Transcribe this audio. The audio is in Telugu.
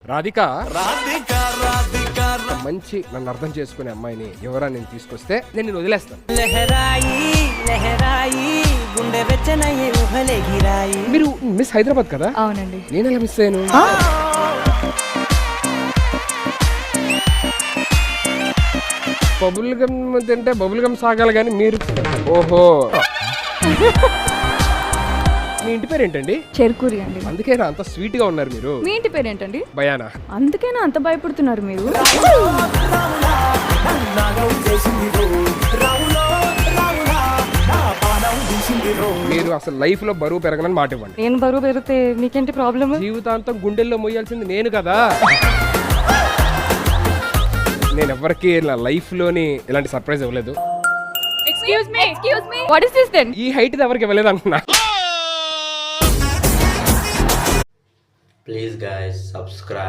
రాధిక మంచి నన్ను అర్థం చేసుకునే అమ్మాయిని ఎవరా నేను తీసుకొస్తే నేను నిన్ను వదిలేస్తాను. మీరు మిస్ హైదరాబాద్ కదా? అవునండి. నేను ఎలా మిస్ అయ్యాను? బబుల్ గమ్ తింటే బబుల్ గమ్ సాగాలి కానీ మీరు ఓహో మీ ఇంటి పేరు ఏంటండి? చెరుకూరి అండి. అందుకేనా అంత స్వీట్ గా ఉన్నారు మీరు. మీ ఇంటి పేరు ఏంటండి? భయానా. అందుకేనా అంత భయపడుతున్నారు మీరు? మీరు అసలు లైఫ్ లో బరువు పెరగనని మాట ఇవ్వండి. నేను బరువు పెరిగితే నీకేంటి ప్రాబ్లమ్? జీవితాంతం గుండెల్లో మోయాల్సింది నేను కదా. నేను ఎవరికి లైఫ్ లోని ఇలాంటి సర్ప్రైజ్ ఇవ్వలేదు. Excuse me what is this then? ఈ హైట్ ఎవరికి ఇవ్వలేదు అనుకున్నా. Please guys, subscribe.